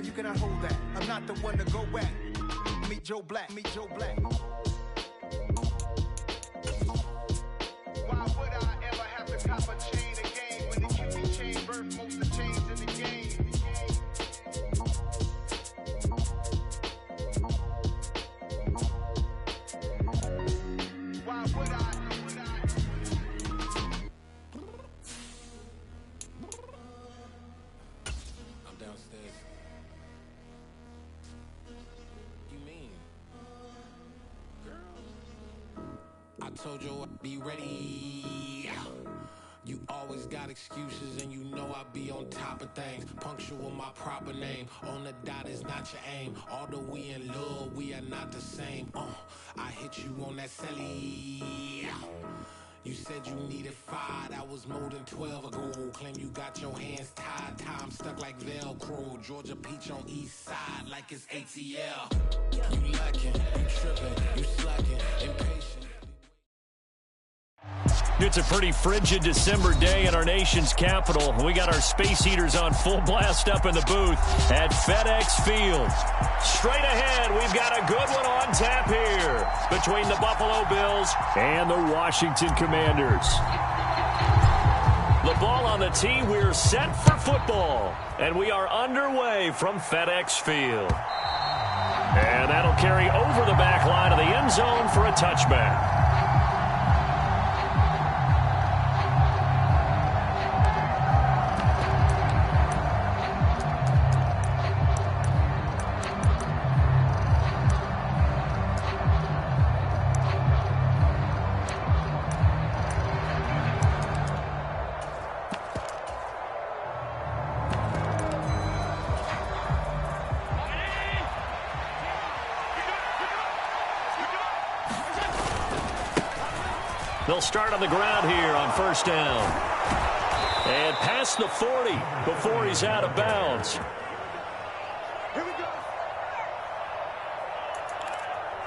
You cannot hold that. I'm not the one to go at. Meet Joe Black. Meet Joe Black. Why would I ever have to cop a chain again when it can be chain birth most of chains in the game? Why would I? I'm downstairs. You mean? Girl, I told you I'd be ready. You always got excuses and you know I be on top of things. Punctual my proper name. On the dot is not your aim. Although we in love, we are not the same. I hit you on that celly. You said you needed 5, that was more than 12 ago. Claim you got your hands tied, time stuck like Velcro. Georgia Peach on east side like it's ATL. You lacking, you tripping, you slacking, impatient. It's a pretty frigid December day in our nation's capital. We got our space heaters on full blast up in the booth at FedEx Field. Straight ahead, we've got a good one on tap here between the Buffalo Bills and the Washington Commanders. The ball on the tee, we're set for football, and we are underway from FedEx Field. And that'll carry over the back line of the end zone for a touchback. They'll start on the ground here on first down. And past the 40 before he's out of bounds.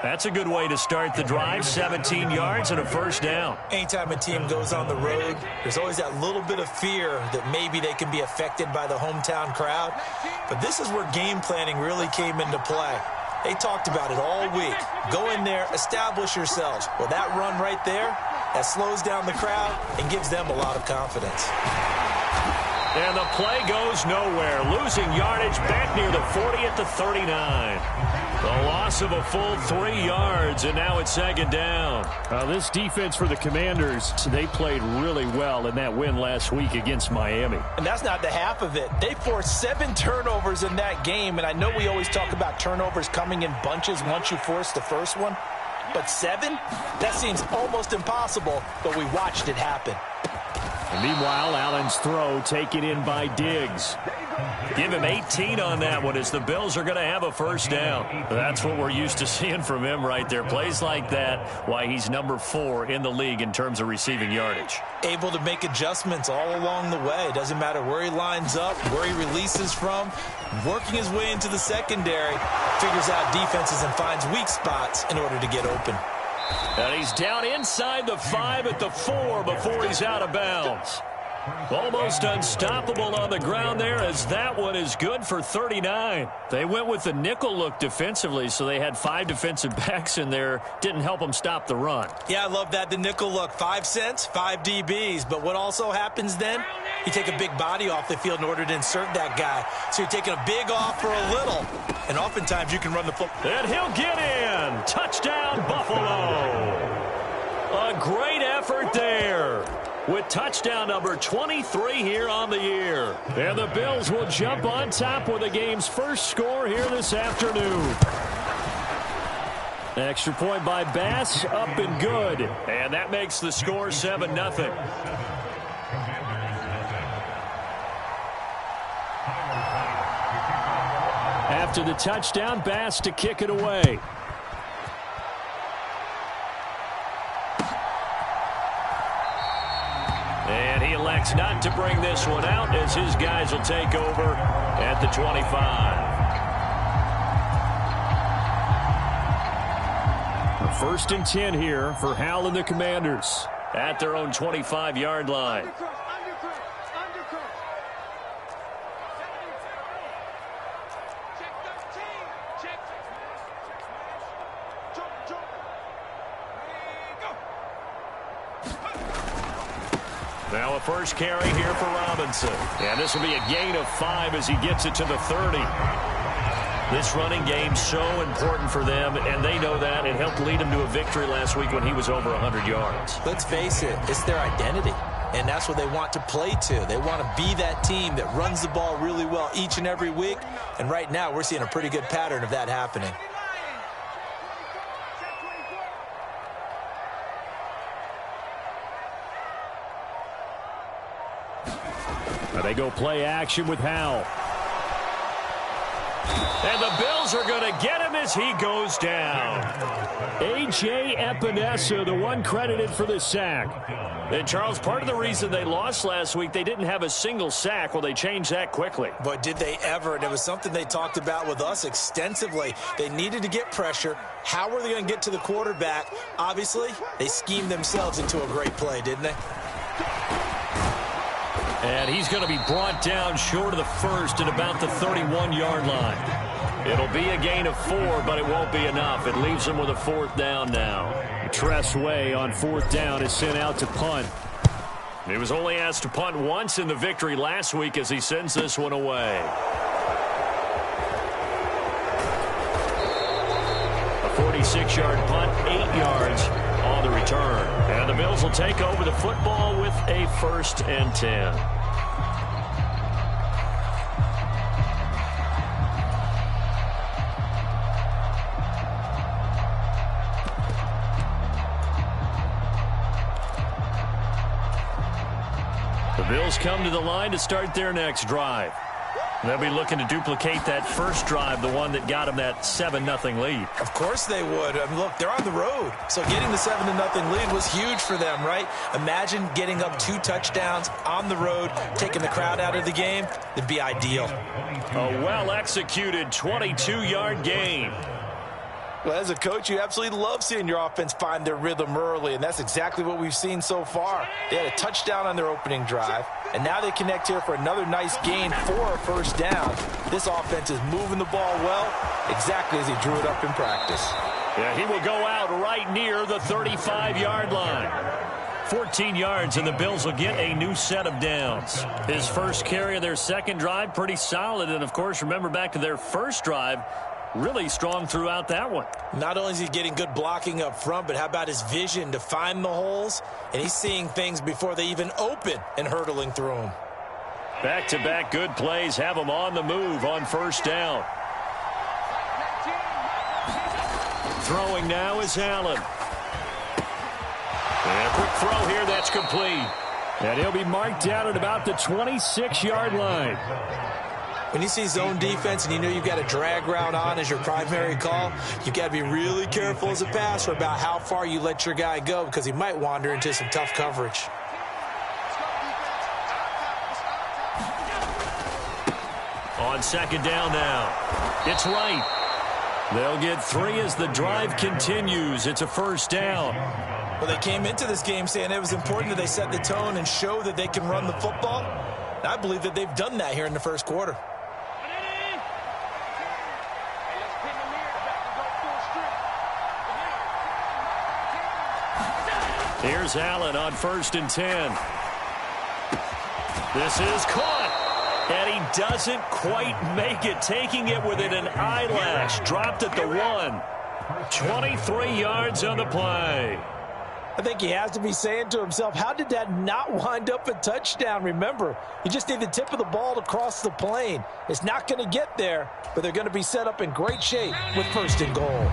That's a good way to start the drive. 17 yards and a first down. Anytime a team goes on the road, there's always that little bit of fear that maybe they can be affected by the hometown crowd. But this is where game planning really came into play. They talked about it all week. Go in there, establish yourselves. Well, that run right there, that slows down the crowd and gives them a lot of confidence. And the play goes nowhere. Losing yardage back near the 40 at the 39. The loss of a full 3 yards, and now it's second down. This defense for the Commanders, they played really well in that win last week against Miami. And that's not the half of it. They forced 7 turnovers in that game, and I know we always talk about turnovers coming in bunches once you force the first one. But 7? That seems almost impossible, but we watched it happen. And meanwhile, Allen's throw taken in by Diggs. Give him 18 on that one as the Bills are going to have a first down. That's what we're used to seeing from him right there. Plays like that, why he's number 4 in the league in terms of receiving yardage. Able to make adjustments all along the way. Doesn't matter where he lines up, where he releases from. Working his way into the secondary, figures out defenses and finds weak spots in order to get open. And he's down inside the 5 at the 4 before he's out of bounds. Almost unstoppable on the ground there as that one is good for 39. They went with the nickel look defensively, so they had 5 defensive backs in there. Didn't help them stop the run. Yeah, I love that, the nickel look. 5 cents, 5 DBs. But what also happens then? You take a big body off the field in order to insert that guy. So you're taking a big off for a little. And oftentimes you can run the football. And he'll get in. Touchdown, Buffalo. A great effort there, with touchdown number 23 here on the year. And the Bills will jump on top with the game's first score here this afternoon. Extra point by Bass, up and good. And that makes the score 7-0. After the touchdown, Bass to kick it away. And he elects not to bring this one out as his guys will take over at the 25. First and 10 here for Hal and the Commanders at their own 25-yard line. Now a first carry here for Robinson. And this will be a gain of 5 as he gets it to the 30. This running game so important for them, and they know that. It helped lead them to a victory last week when he was over 100 yards. Let's face it, it's their identity, and that's what they want to play to. They want to be that team that runs the ball really well each and every week, and right now we're seeing a pretty good pattern of that happening. Now they go play action with Howell. And the Bills are going to get him as he goes down. A.J. Epinesa, the one credited for the sack. And, Charles, part of the reason they lost last week, they didn't have a single sack. Well, they changed that quickly. But did they ever? And it was something they talked about with us extensively. They needed to get pressure. How were they going to get to the quarterback? Obviously, they schemed themselves into a great play, didn't they? And he's going to be brought down short of the first at about the 31-yard line. It'll be a gain of 4, but it won't be enough. It leaves them with a 4th down now. Tress Way on 4th down is sent out to punt. He was only asked to punt once in the victory last week as he sends this one away. A 46-yard punt, 8 yards on the return. And the Bills will take over the football with a 1st and 10. The Bills come to the line to start their next drive. They'll be looking to duplicate that first drive, the one that got them that 7-0 lead. Of course they would. I mean, look, they're on the road. So getting the 7-0 lead was huge for them, right? Imagine getting up 2 touchdowns on the road, taking the crowd out of the game. It'd be ideal. A well-executed 22-yard gain. Well, as a coach, you absolutely love seeing your offense find their rhythm early, and that's exactly what we've seen so far. They had a touchdown on their opening drive, and now they connect here for another nice gain for a 1st down. This offense is moving the ball well, exactly as he drew it up in practice. Yeah, he will go out right near the 35-yard line. 14 yards, and the Bills will get a new set of downs. His first carry of their second drive, pretty solid, and, of course, remember back to their first drive, really strong throughout that one. Not only is he getting good blocking up front, but how about his vision to find the holes? And he's seeing things before they even open and hurdling through them. Back-to-back good plays have him on the move on 1st down. Throwing now is Allen. And a quick throw here, that's complete. And he'll be marked down at about the 26-yard line. When you see zone defense and you know you've got a drag route on as your primary call, you've got to be really careful as a passer about how far you let your guy go because he might wander into some tough coverage. On 2nd down now. It's right. They'll get 3 as the drive continues. It's a 1st down. Well, they came into this game saying it was important that they set the tone and show that they can run the football. And I believe that they've done that here in the first quarter. Here's Allen on 1st and 10. This is caught. And he doesn't quite make it, taking it within an eyelash. Dropped at the 1. 23 yards on the play. I think he has to be saying to himself, how did that not wind up a touchdown? Remember, you just need the tip of the ball to cross the plane. It's not going to get there, but they're going to be set up in great shape with 1st and goal.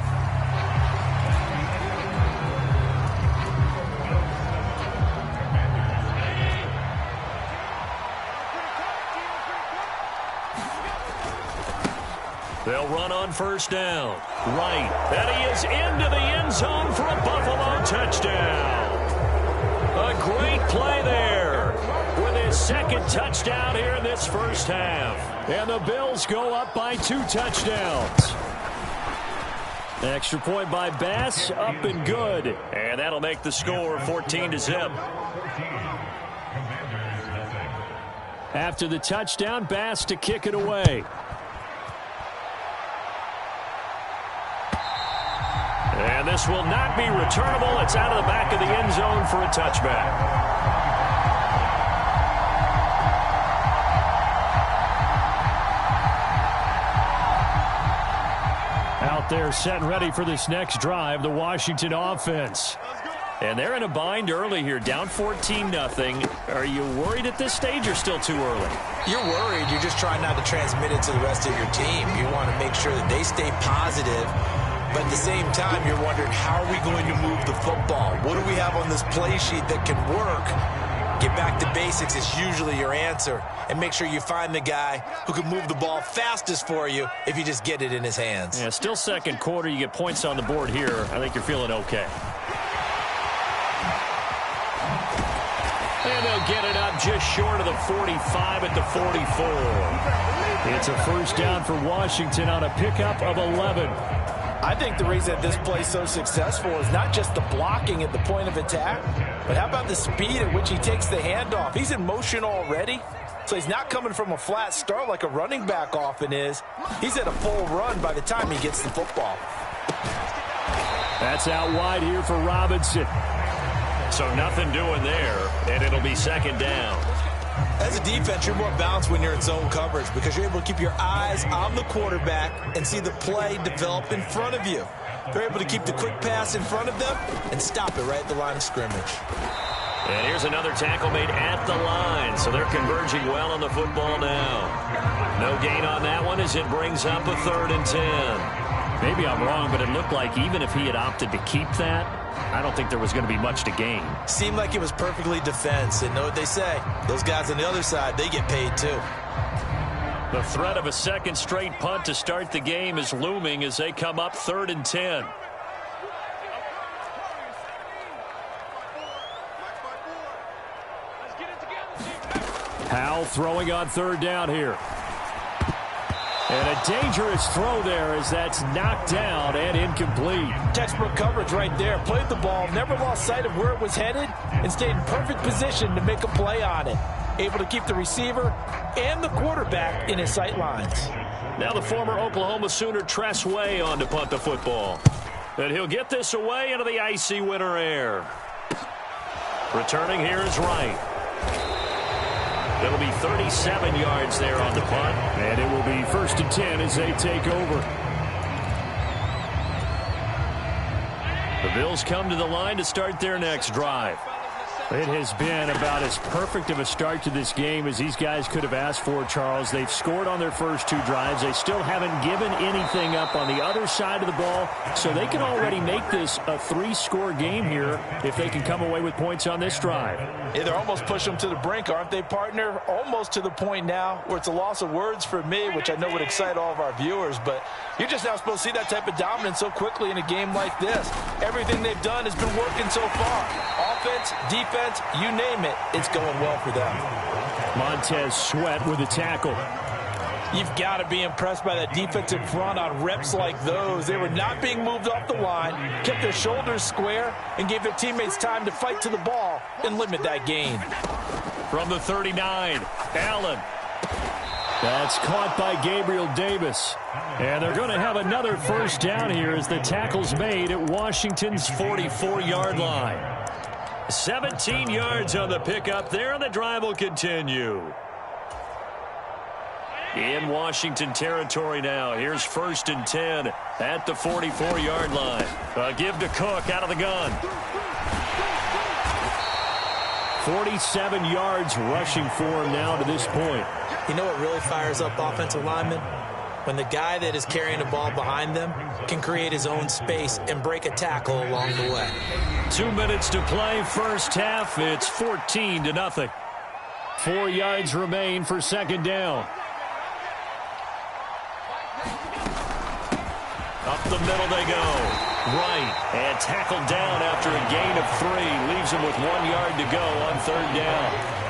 They'll run on 1st down. Right. And he is into the end zone for a Buffalo touchdown. A great play there with his 2nd touchdown here in this first half. And the Bills go up by 2 touchdowns. Extra point by Bass, up and good. And that'll make the score 14-0. After the touchdown, Bass to kick it away. And this will not be returnable. It's out of the back of the end zone for a touchback. out there setting ready for this next drive, the Washington offense. And they're in a bind early here, down 14-0. Are you worried at this stage or still too early? You're worried. You're just trying not to transmit it to the rest of your team. You want to make sure that they stay positive. But at the same time, you're wondering, how are we going to move the football? What do we have on this play sheet that can work? Get back to basics is usually your answer. And make sure you find the guy who can move the ball fastest for you if you just get it in his hands. Yeah, still second quarter. You get points on the board here. I think you're feeling okay. And they'll get it up just short of the 45 at the 44. It's a first down for Washington on a pickup of 11. I think the reason this play is so successful is not just the blocking at the point of attack, but how about the speed at which he takes the handoff? He's in motion already, so he's not coming from a flat start like a running back often is. He's at a full run by the time he gets the football. That's out wide here for Robinson. So nothing doing there, and it'll be second down. As a defense, you're more balanced when you're in zone coverage because you're able to keep your eyes on the quarterback and see the play develop in front of you. They're able to keep the quick pass in front of them and stop it right at the line of scrimmage. And here's another tackle made at the line, so they're converging well on the football now. No gain on that one as it brings up a 3rd and 10. Maybe I'm wrong, but it looked like even if he had opted to keep that, I don't think there was going to be much to gain. Seemed like it was perfectly defense, and know what they say. Those guys on the other side, they get paid too. The threat of a second straight punt to start the game is looming as they come up 3rd and 10. Howell throwing on 3rd down here. And a dangerous throw there as that's knocked down and incomplete. Textbook coverage right there. Played the ball, never lost sight of where it was headed, and stayed in perfect position to make a play on it. Able to keep the receiver and the quarterback in his sight lines. Now the former Oklahoma Sooner Tress Way on to punt the football. And he'll get this away into the icy winter air. Returning here is Wright. It'll be 37 yards there on the punt. And it will be 1st and 10 as they take over. The Bills come to the line to start their next drive. It has been about as perfect of a start to this game as these guys could have asked for, Charles. They've scored on their first 2 drives. They still haven't given anything up on the other side of the ball, so they can already make this a 3-score game here if they can come away with points on this drive. Yeah, they're almost pushing them to the brink, aren't they, partner? Almost to the point now where it's a loss of words for me, which I know would excite all of our viewers, but you're just not supposed to see that type of dominance so quickly in a game like this. Everything they've done has been working so far. Offense, defense, you name it, it's going well for them. Montez Sweat with a tackle. You've got to be impressed by that defensive front on reps like those. They were not being moved off the line, kept their shoulders square, and gave their teammates time to fight to the ball and limit that gain. From the 39, Allen. That's caught by Gabriel Davis. And they're going to have another first down here as the tackle's made at Washington's 44-yard line. 17 yards on the pickup there, and the drive will continue. In Washington territory now. Here's 1st and 10 at the 44-yard line. A give to Cook out of the gun. 47 yards rushing for him now to this point. You know what really fires up offensive linemen? When the guy that is carrying the ball behind them can create his own space and break a tackle along the way. 2 minutes to play, first half. It's 14-0. 4 yards remain for second down. Up the middle they go. Right. And tackled down after a gain of 3. Leaves him with 1 yard to go on 3rd down.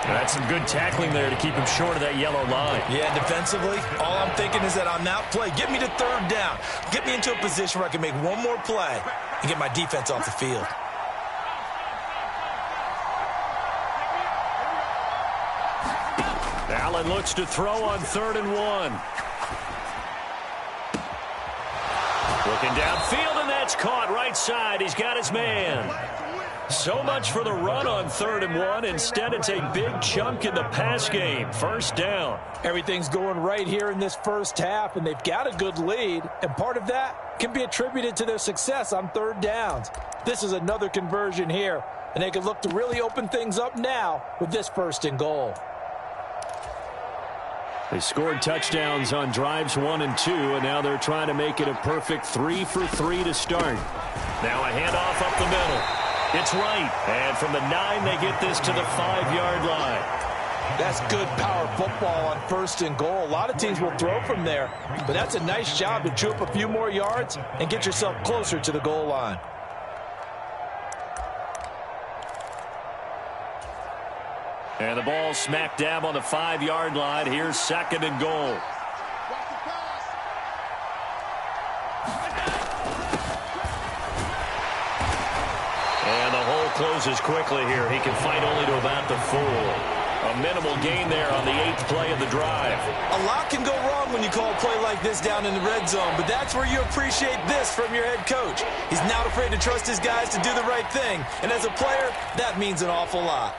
That's some good tackling there to keep him short of that yellow line. Yeah, defensively, all I'm thinking is that on that play, get me to 3rd down. Get me into a position where I can make one more play and get my defense off the field. Allen looks to throw on 3rd and 1. Looking downfield, and that's caught right side. He's got his man. So much for the run on 3rd and 1. Instead, it's a big chunk in the pass game. First down. Everything's going right here in this first half, and they've got a good lead, and part of that can be attributed to their success on 3rd downs. This is another conversion here, and they can look to really open things up now with this 1st and goal. They scored touchdowns on drives 1 and 2, and now they're trying to make it a perfect 3 for 3 to start. Now a handoff up the middle. It's right. And from the 9, they get this to the 5-yard line. That's good power football on 1st and goal. A lot of teams will throw from there, but that's a nice job to chew up a few more yards and get yourself closer to the goal line. And the ball smack dab on the 5-yard line. Here's 2nd and goal. And the hole closes quickly here. He can fight only to about the 4. A minimal gain there on the 8th play of the drive. A lot can go wrong when you call a play like this down in the red zone, but that's where you appreciate this from your head coach. He's not afraid to trust his guys to do the right thing, and as a player, that means an awful lot.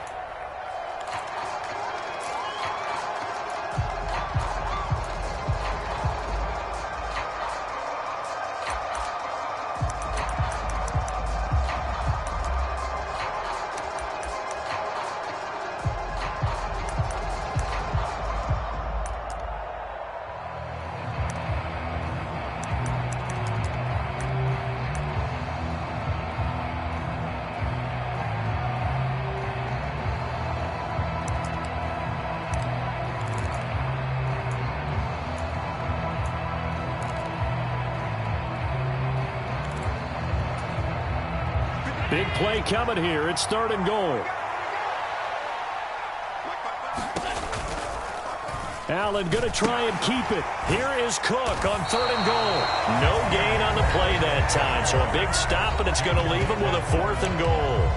Big play coming here. It's 3rd and goal. Allen going to try and keep it. Here is Cook on 3rd and goal. No gain on the play that time, so a big stop, and it's going to leave him with a 4th and goal.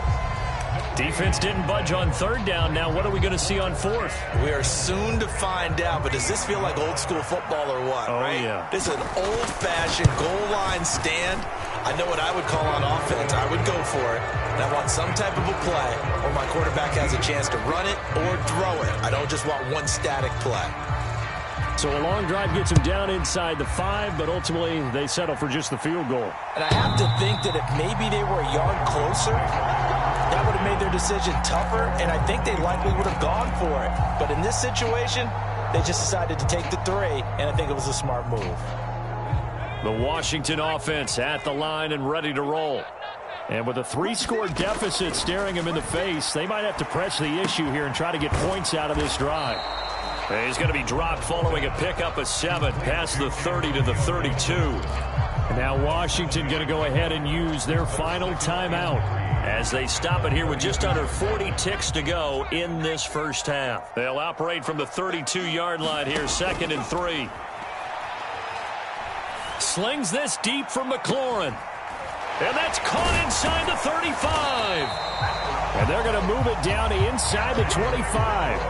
Defense didn't budge on 3rd down. Now what are we going to see on 4th? We are soon to find out, but does this feel like old school football or what? Oh, right? yeah. This is an old-fashioned goal line stand. I know what I would call on offense. I would go for it. And I want some type of a play where my quarterback has a chance to run it or throw it. I don't just want one static play. So a long drive gets them down inside the 5, but ultimately they settle for just the field goal. And I have to think that if maybe they were a yard closer, that would have made their decision tougher, and I think they likely would have gone for it. But in this situation, they just decided to take the 3, and I think it was a smart move. The Washington offense at the line and ready to roll. And with a 3-score deficit staring them in the face, they might have to press the issue here and try to get points out of this drive. He's going to be dropped following a pickup of 7 past the 30 to the 32. And now Washington going to go ahead and use their final timeout as they stop it here with just under 40 ticks to go in this first half. They'll operate from the 32-yard line here, 2nd and 3. Slings this deep from McLaurin. And that's caught inside the 35. And they're going to move it down to inside the 25.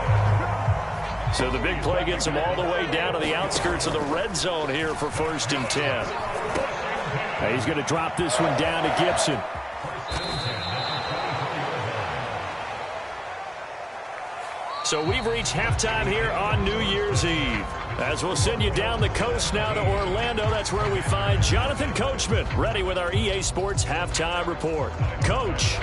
So the big play gets them all the way down to the outskirts of the red zone here for 1st and 10. He's going to drop this one down to Gibson. So we've reached halftime here on New Year's Eve. As we'll send you down the coast now to Orlando, that's where we find Jonathan Coachman, ready with our EA Sports halftime report. Coach,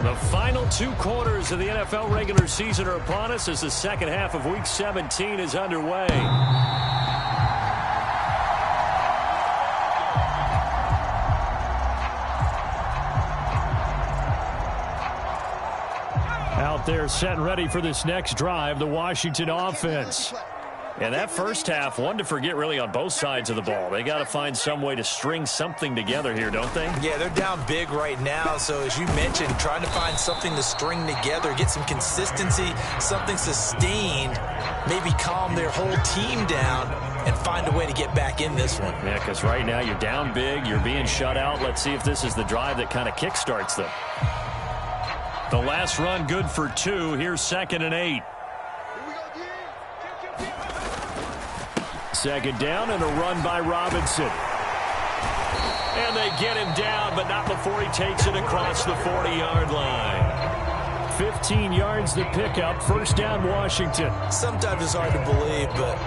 the final 2 quarters of the NFL regular season are upon us as the second half of Week 17 is underway. Out there set and ready for this next drive, the Washington offense. And that first half, one to forget really on both sides of the ball. They got to find some way to string something together here, don't they? Yeah, they're down big right now. So as you mentioned, trying to find something to string together, get some consistency, something sustained, maybe calm their whole team down and find a way to get back in this one. Yeah, because right now you're down big, you're being shut out. Let's see if this is the drive that kind of kickstarts them. The last run good for 2. Here's 2nd and 8. 2nd down and a run by Robinson. And they get him down, but not before he takes it across the 40-yard line. 15 yards the pickup. First down, Washington. Sometimes it's hard to believe, but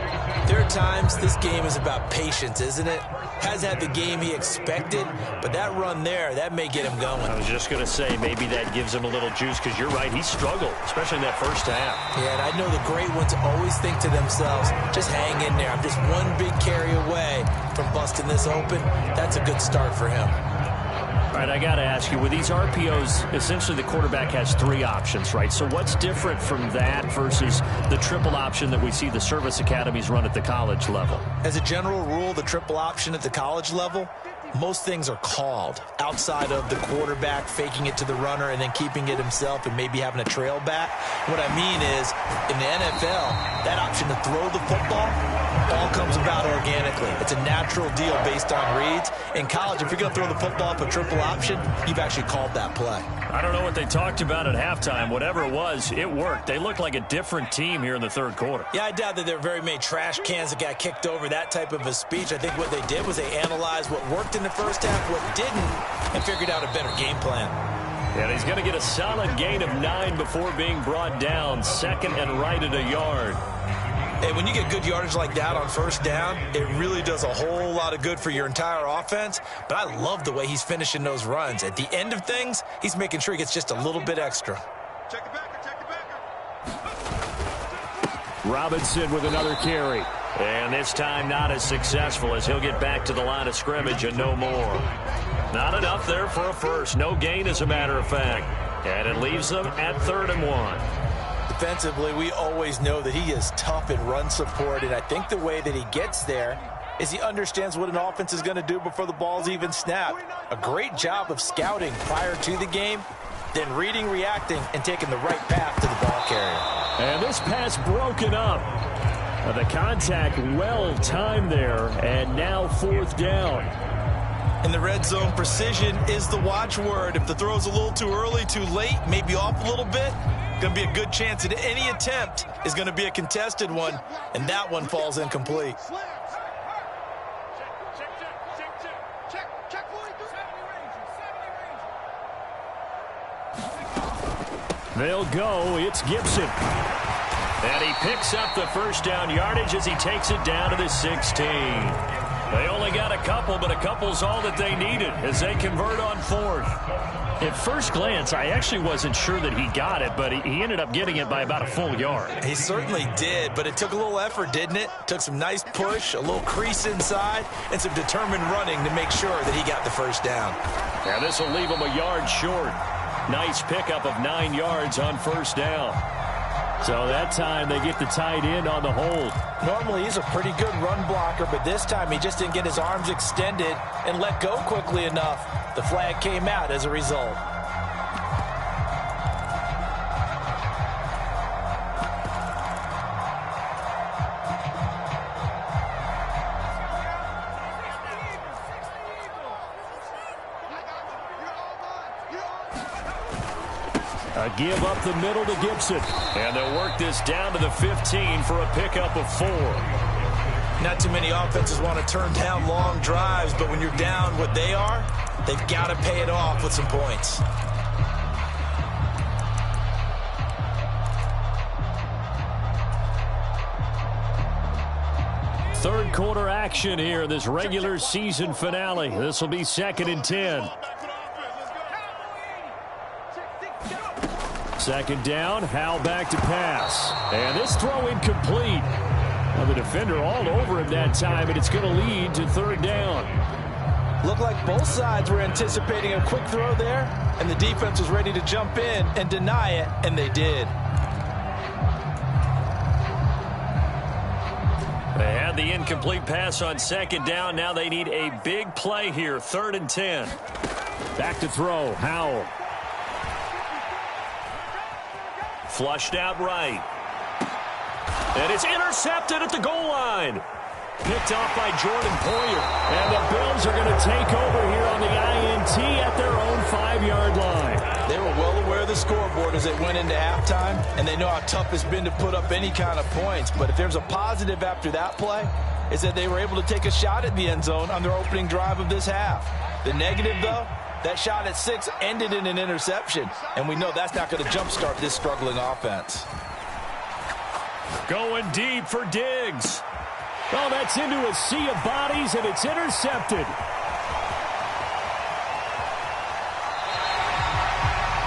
there are times this game is about patience, isn't it? Has had the game he expected, but that run there, that may get him going. I was just going to say, maybe that gives him a little juice, because you're right, he struggled, especially in that first half. Yeah, and I know the great ones always think to themselves, just hang in there. I'm just one big carry away from busting this open. That's a good start for him. All right, I got to ask you, with these RPOs, essentially the quarterback has 3 options, right? So what's different from that versus the triple option that we see the service academies run at the college level? As a general rule, the triple option at the college level, most things are called outside of the quarterback faking it to the runner and then keeping it himself and maybe having a trail back. What I mean is, in the NFL, that option to throw the football all comes about organically. It's a natural deal based on reads. In college, if you're going to throw the football up a triple option, you've actually called that play. I don't know what they talked about at halftime. Whatever it was, it worked. They looked like a different team here in the third quarter. Yeah, I doubt that there were very many trash cans that got kicked over, that type of a speech. I think what they did was they analyzed what worked in the first half, what didn't, and figured out a better game plan. And he's going to get a solid gain of 9 before being brought down. Second and right at a yard. Hey, when you get good yardage like that on first down, it really does a whole lot of good for your entire offense. But I love the way he's finishing those runs. At the end of things, he's making sure he gets just a little bit extra. Check the backer, check the backer. Robinson with another carry. And this time not as successful, as he'll get back to the line of scrimmage and no more. Not enough there for a first. No gain, as a matter of fact. And it leaves them at 3rd and 1. Defensively, we always know that he is tough in run support, and I think the way that he gets there is he understands what an offense is going to do before the ball's even snapped. A great job of scouting prior to the game, then reading, reacting, and taking the right path to the ball carrier. And this pass broken up. The contact well timed there, and now 4th down. In the red zone, precision is the watchword. If the throw's a little too early, too late, maybe off a little bit, going to be a good chance that any attempt is going to be a contested one, and that one falls incomplete. They'll go. It's Gibson. And he picks up the first down yardage as he takes it down to the 16. They only got a couple, but a couple's all that they needed as they convert on 4th. At first glance, I actually wasn't sure that he got it, but he ended up getting it by about a full yard. He certainly did, but it took a little effort, didn't it? Took some nice push, a little crease inside, and some determined running to make sure that he got the first down. Now this will leave him a yard short. Nice pickup of 9 yards on first down. So that time they get the tight end on the hold. Normally he's a pretty good run blocker, but this time he just didn't get his arms extended and let go quickly enough. The flag came out as a result. A give up the middle to Gibson. And they'll work this down to the 15 for a pickup of 4. Not too many offenses want to turn down long drives, but when you're down what they are, they've got to pay it off with some points. Third quarter action here, this regular season finale. This will be 2nd and 10. Second down, Howell back to pass. And this throw incomplete. Well, the defender all over him that time, and it's going to lead to 3rd down. Looked like both sides were anticipating a quick throw there, and the defense was ready to jump in and deny it, and they did. They had the incomplete pass on 2nd down. Now they need a big play here, 3rd and 10. Back to throw, Howell. Flushed out right. And it's intercepted at the goal line. Picked off by Jordan Poyer. And the Bills are going to take over here on the INT at their own 5-yard line. They were well aware of the scoreboard as they went into halftime, and they know how tough it's been to put up any kind of points. But if there's a positive after that play, is that they were able to take a shot at the end zone on their opening drive of this half. The negative, though, that shot at 6 ended in an interception, and we know that's not going to jumpstart this struggling offense. Going deep for Diggs. Oh, that's into a sea of bodies, and it's intercepted.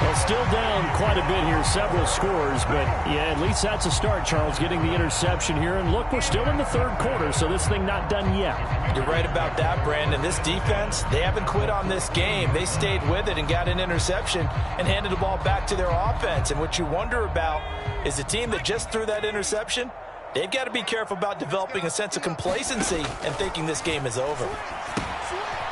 Well, still down quite a bit here, several scores, but yeah, at least that's a start, Charles, getting the interception here. And look, we're still in the third quarter, so this thing not done yet. You're right about that, Brandon. This defense, they haven't quit on this game. They stayed with it and got an interception and handed the ball back to their offense. And what you wonder about is the team that just threw that interception, they've got to be careful about developing a sense of complacency and thinking this game is over.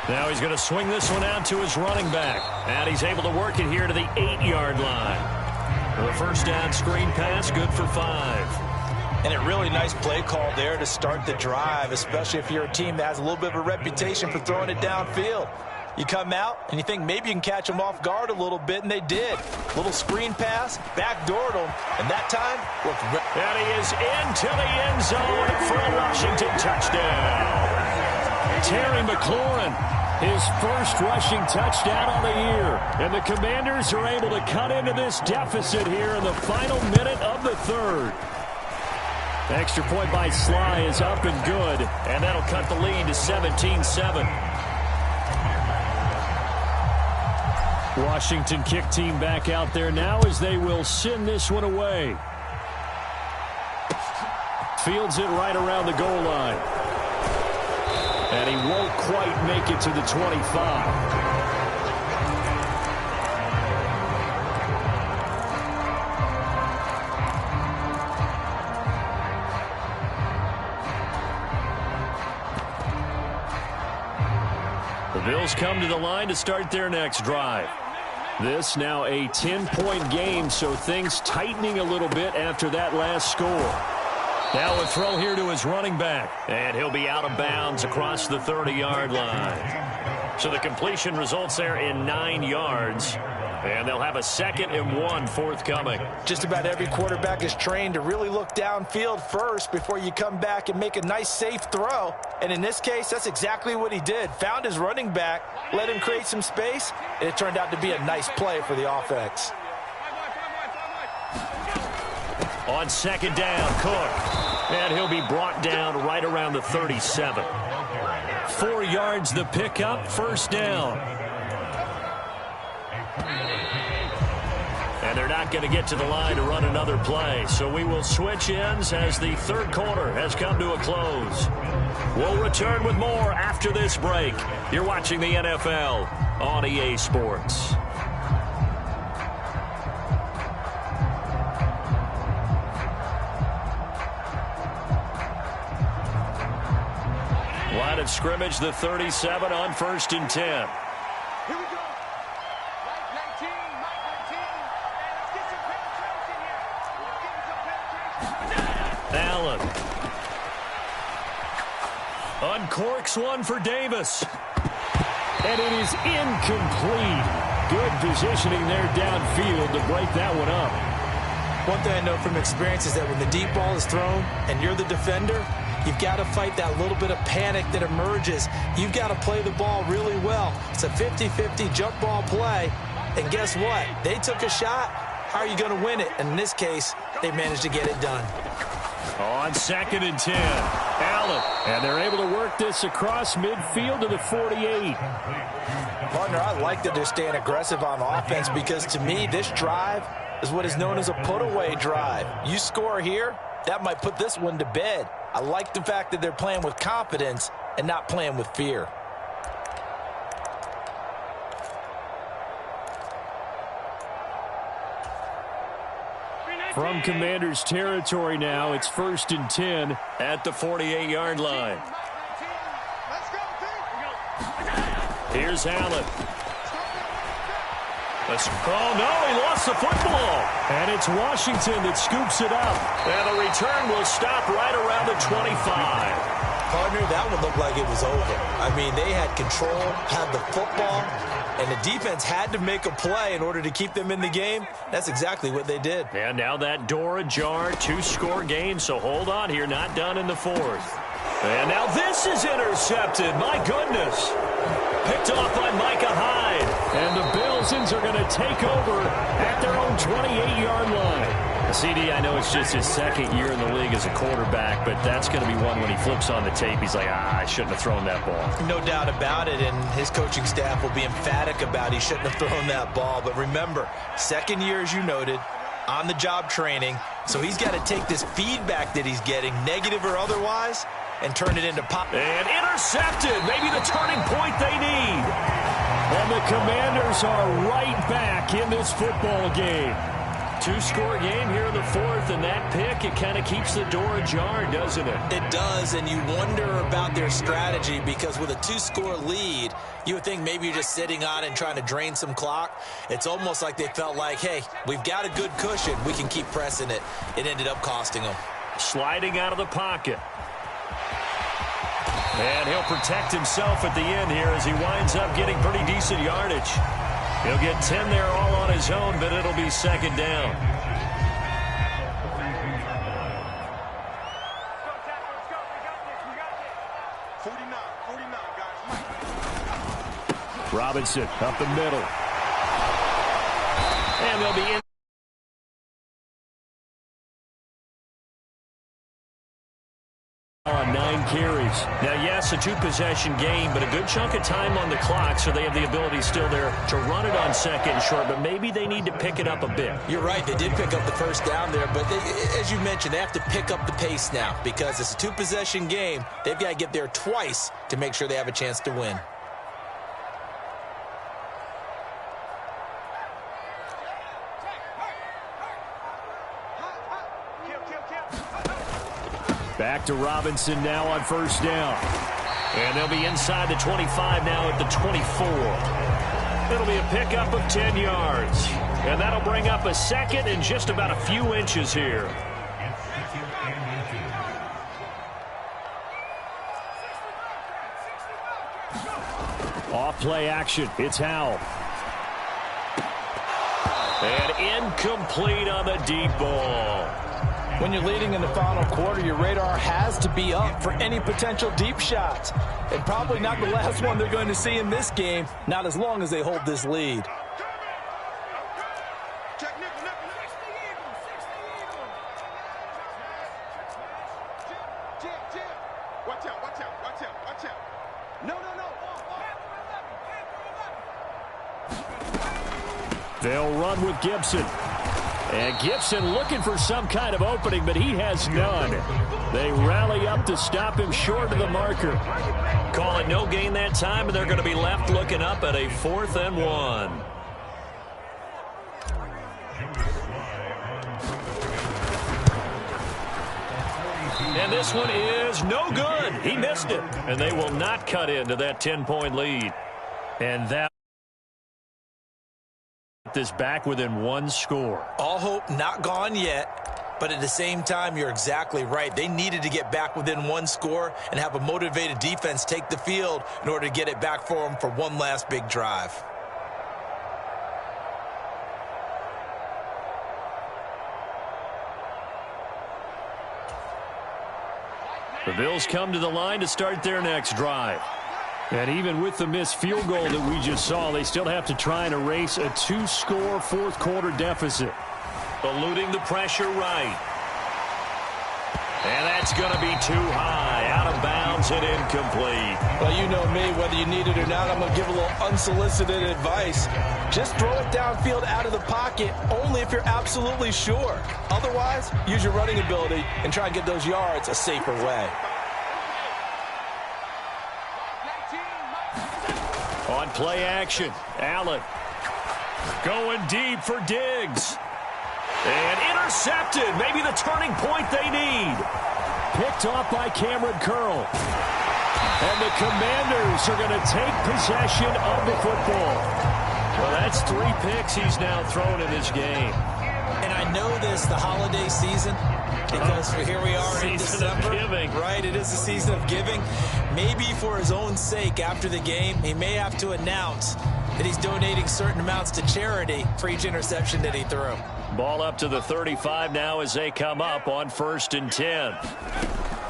Now he's going to swing this one out to his running back. And he's able to work it here to the 8-yard line. The first down screen pass, good for 5. And a really nice play call there to start the drive, especially if you're a team that has a little bit of a reputation for throwing it downfield. You come out and you think maybe you can catch them off guard a little bit, and they did. Little screen pass, backdoored them, and that time looked ready. And he is into the end zone for a Washington touchdown. Terry McLaurin, his first rushing touchdown on the year. And the Commanders are able to cut into this deficit here in the final minute of the third. The extra point by Sly is up and good, and that'll cut the lead to 17-7. Washington kick team back out there now as they will send this one away. Fields it right around the goal line. And he won't quite make it to the 25. The Bills come to the line to start their next drive. This now a 10-point game, so things tightening a little bit after that last score. Now a throw here to his running back, and he'll be out of bounds across the 30-yard line. So the completion results there in 9 yards, and they'll have a 2nd and 1 forthcoming. Just about every quarterback is trained to really look downfield first before you come back and make a nice, safe throw. And in this case, that's exactly what he did. Found his running back, let him create some space, and it turned out to be a nice play for the offense. On 2nd down, Cook. And he'll be brought down right around the 37. 4 yards the pickup, 1st down. And they're not going to get to the line to run another play. So we will switch ends as the third quarter has come to a close. We'll return with more after this break. You're watching the NFL on EA Sports. Line of scrimmage, the 37 on 1st and 10. Here we go. Mike 19, Mike 19. Let's get some penetration here. Let's get some penetration. Allen. Uncorks one for Davis. And it is incomplete. Good positioning there downfield to break that one up. One thing I know from experience is that when the deep ball is thrown and you're the defender, you've got to fight that little bit of panic that emerges. You've got to play the ball really well. It's a 50-50 jump ball play. And guess what? They took a shot. How are you going to win it? And in this case, they managed to get it done. On 2nd and 10, Allen. And they're able to work this across midfield to the 48. Partner, I like that they're staying aggressive on offense because to me, this drive is what is known as a put-away drive. You score here, that might put this one to bed. I like the fact that they're playing with confidence and not playing with fear. From Commanders territory now, it's 1st and 10 at the 48-yard line. Here's Allen. Oh, no, he lost the football. And it's Washington that scoops it up. And the return will stop right around the 25. Partner, that one looked like it was over. I mean, they had control, had the football, and the defense had to make a play in order to keep them in the game. That's exactly what they did. And now that door ajar, 2-score game, so hold on here, not done in the 4th. And now this is intercepted. My goodness. Picked off by Micah Hyde. And the Bills are going to take over at their own 28-yard line. CD, I know it's just his second year in the league as a quarterback, but that's going to be one when he flips on the tape. He's like, I shouldn't have thrown that ball. No doubt about it, and his coaching staff will be emphatic about he shouldn't have thrown that ball. But remember, second year, as you noted, on-the-job training, so he's got to take this feedback that he's getting, negative or otherwise, and turn it into pop. And intercepted, maybe the turning point they need. And the Commanders are right back in this football game. Two-score game here in the fourth, and that pick, it kind of keeps the door ajar, doesn't it? It does, and you wonder about their strategy because with a two-score lead, you would think maybe you're just sitting on and trying to drain some clock. It's almost like they felt like, hey, we've got a good cushion. We can keep pressing it. It ended up costing them. Sliding out of the pocket. And he'll protect himself at the end here as he winds up getting pretty decent yardage. He'll get 10 there all on his own, but it'll be second down. Robinson up the middle. And they'll be in. On 9 carries. Now, yes, a two-possession game, but a good chunk of time on the clock, so they have the ability still there to run it on second and short, but maybe they need to pick it up a bit. You're right. They did pick up the first down there, but as you mentioned, they have to pick up the pace now because it's a two-possession game. They've got to get there twice to make sure they have a chance to win. Back to Robinson now on first down. And they'll be inside the 25 now at the 24. It'll be a pickup of 10 yards. And that'll bring up a second and just about a few inches here. Off play action. It's Howell. And incomplete on the deep ball. When you're leading in the final quarter, your radar has to be up for any potential deep shots. And probably not the last one they're going to see in this game, not as long as they hold this lead. They'll run with Gibson. And Gibson looking for some kind of opening, but he has none. They rally up to stop him short of the marker. Call it no gain that time, and they're going to be left looking up at a 4th and 1. And this one is no good. He missed it. And they will not cut into that 10-point lead. And that this back within 1 score. All hope not gone yet, but at the same time, you're exactly right. They needed to get back within 1 score and have a motivated defense take the field in order to get it back for them for one last big drive. The Bills come to the line to start their next drive. And even with the missed field goal that we just saw, they still have to try and erase a 2-score fourth-quarter deficit. Eluding the pressure right. And that's going to be too high. Out of bounds and incomplete. Well, you know me. Whether you need it or not, I'm going to give a little unsolicited advice. Just throw it downfield out of the pocket, only if you're absolutely sure. Otherwise, use your running ability and try and get those yards a safer way. On play action, Allen going deep for Diggs. And intercepted. Maybe the turning point they need. Picked off by Cameron Curl. And the Commanders are going to take possession of the football. Well, that's 3 picks he's now thrown in this game. And I know this, the holiday season, because here we are in December. Season of giving. Right, it is the season of giving. Maybe for his own sake after the game, he may have to announce that he's donating certain amounts to charity for each interception that he threw. Ball up to the 35 now as they come up on 1st and 10.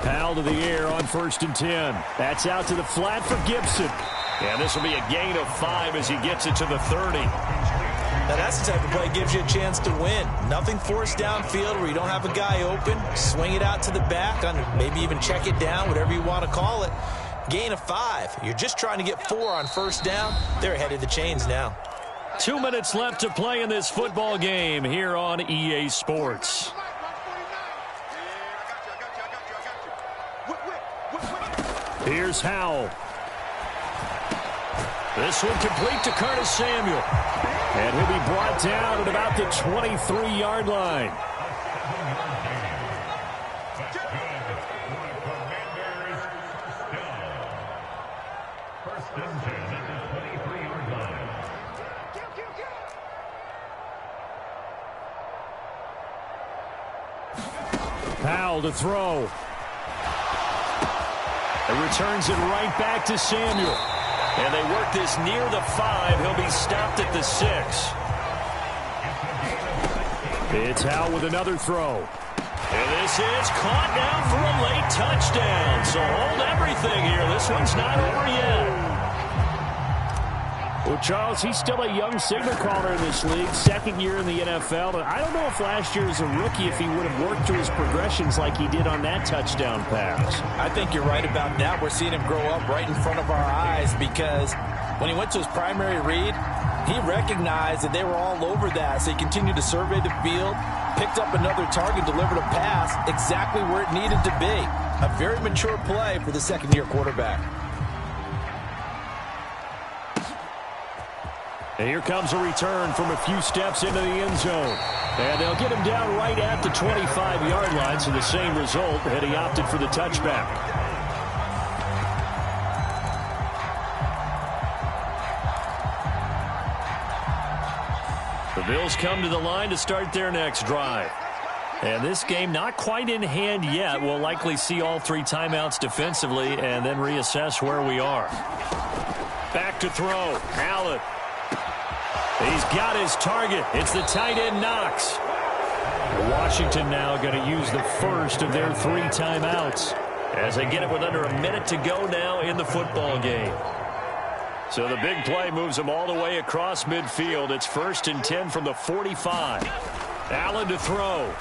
Powell to the air on 1st and 10. That's out to the flat for Gibson. And this will be a gain of 5 as he gets it to the 30. Now that's the type of play that gives you a chance to win. Nothing forced downfield where you don't have a guy open. Swing it out to the back, maybe even check it down, whatever you want to call it. Gain of 5. You're just trying to get 4 on 1st down. They're ahead of the chains now. 2 minutes left to play in this football game here on EA Sports. Here's Howell. This one complete to Curtis Samuel. And he'll be brought down at about the 23-yard line. Powell to throw. It returns it right back to Samuel. And they work this near the 5. He'll be stopped at the 6. It's Howell with another throw. And this is caught now for a late touchdown. So hold everything here. This one's not over yet. Well, Charles, he's still a young signal caller in this league, 2nd year in the NFL. And I don't know if last year as a rookie if he would have worked through his progressions like he did on that touchdown pass. I think you're right about that. We're seeing him grow up right in front of our eyes because when he went to his primary read, he recognized that they were all over that. So he continued to survey the field, picked up another target, delivered a pass exactly where it needed to be. A very mature play for the 2nd-year quarterback. And here comes a return from a few steps into the end zone. And they'll get him down right at the 25-yard line, so the same result, and he opted for the touchback. The Bills come to the line to start their next drive. And this game not quite in hand yet. We'll likely see all 3 timeouts defensively and then reassess where we are. Back to throw. Allen. He's got his target. It's the tight end, Knox. Washington now going to use the first of their 3 timeouts as they get it with under a minute to go now in the football game. So the big play moves them all the way across midfield. It's 1st and 10 from the 45. Allen to throw.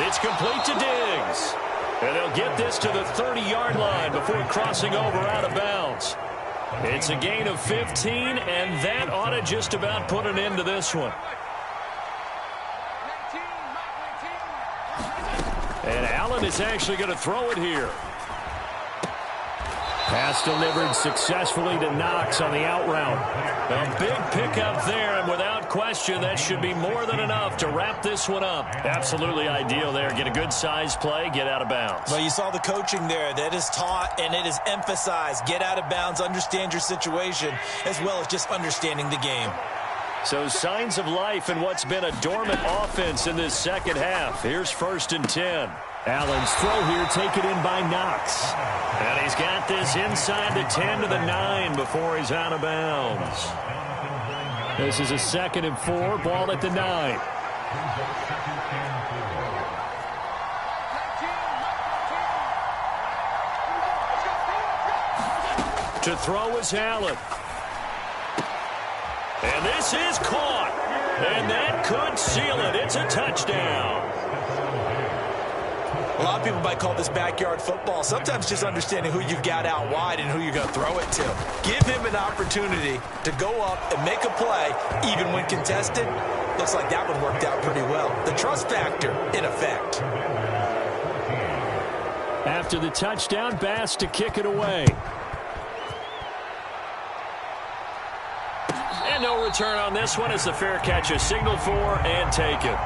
It's complete to Diggs. And they'll get this to the 30-yard line before crossing over out of bounds. It's a gain of 15, and that ought to just about put an end to this one. And Allen is actually going to throw it here. Pass delivered successfully to Knox on the out route. A big pickup there, and without question, that should be more than enough to wrap this one up. Absolutely ideal there. Get a good size play, get out of bounds. Well, you saw the coaching there. That is taught and it is emphasized. Get out of bounds, understand your situation, as well as just understanding the game. So signs of life in what's been a dormant offense in this second half. Here's 1st and 10. Allen's throw here taken in by Knox. And he's got this inside the 10 to the 9 before he's out of bounds. This is a 2nd and 4, ball at the 9. To throw is Allen. And this is caught. And that could seal it. It's a touchdown. A lot of people might call this backyard football. Sometimes just understanding who you've got out wide and who you're going to throw it to. Give him an opportunity to go up and make a play, even when contested. Looks like that one worked out pretty well. The trust factor in effect. After the touchdown, Bass to kick it away. And no return on this one as the fair catch is signaled for and taken.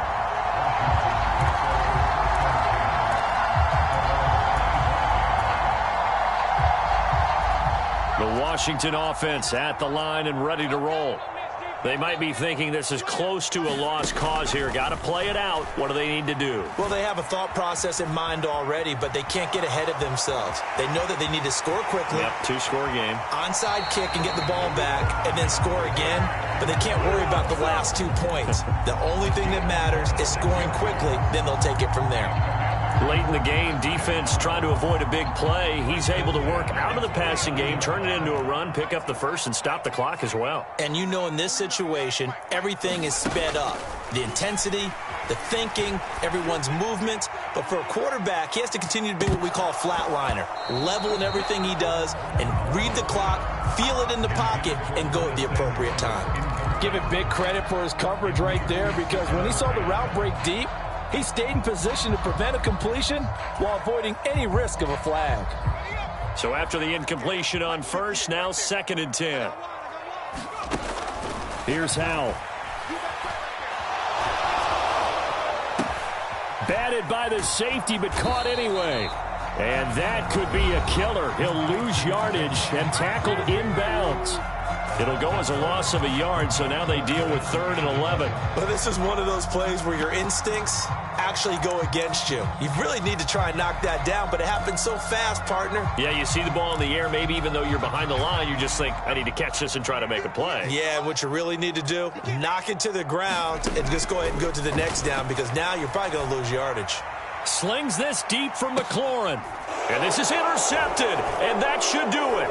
The Washington offense at the line and ready to roll. They might be thinking this is close to a lost cause here. Got to play it out. What do they need to do? Well, they have a thought process in mind already, but they can't get ahead of themselves. They know that they need to score quickly. Yep, 2-score game. Onside kick and get the ball back and then score again, but they can't worry about the last 2 points. The only thing that matters is scoring quickly, then they'll take it from there. Late in the game, defense trying to avoid a big play. He's able to work out of the passing game, turn it into a run, pick up the first, and stop the clock as well. And you know in this situation, everything is sped up. The intensity, the thinking, everyone's movement. But for a quarterback, he has to continue to be what we call a flatliner. Level in everything he does and read the clock, feel it in the pocket, and go at the appropriate time. Give it big credit for his coverage right there, because when he saw the route break deep, he stayed in position to prevent a completion while avoiding any risk of a flag. So after the incompletion on first, now 2nd and 10. Here's Howell. Batted by the safety, but caught anyway. And that could be a killer. He'll lose yardage and tackled inbounds. It'll go as a loss of a yard, so now they deal with 3rd and 11. Well, this is one of those plays where your instincts actually go against you. You really need to try and knock that down, but it happens so fast, partner. Yeah, you see the ball in the air, maybe even though you're behind the line, you just think, I need to catch this and try to make a play. Yeah, what you really need to do, knock it to the ground and just go ahead and go to the next down, because now you're probably going to lose yardage. Slings this deep from McLaurin. And this is intercepted, and that should do it.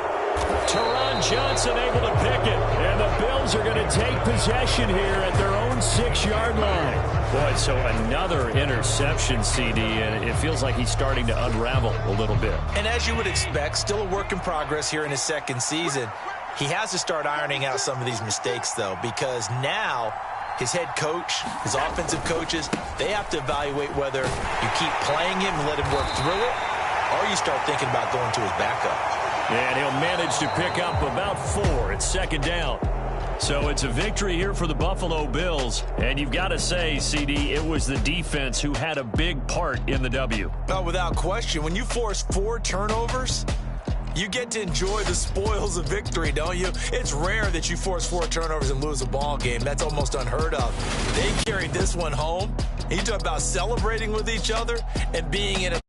Teron Johnson able to pick it, and the Bills are going to take possession here at their own 6-yard line. Boy, so another interception, CD, and it feels like he's starting to unravel a little bit. And as you would expect, still a work in progress here in his 2nd season. He has to start ironing out some of these mistakes, though, because now his head coach, his offensive coaches, they have to evaluate whether you keep playing him and let him work through it, or you start thinking about going to his backup. And he'll manage to pick up about 4 at 2nd down. So it's a victory here for the Buffalo Bills. And you've got to say, CD, it was the defense who had a big part in the W. Oh, without question. When you force 4 turnovers, you get to enjoy the spoils of victory, don't you? It's rare that you force 4 turnovers and lose a ball game. That's almost unheard of. They carried this one home. You talk about celebrating with each other and being in a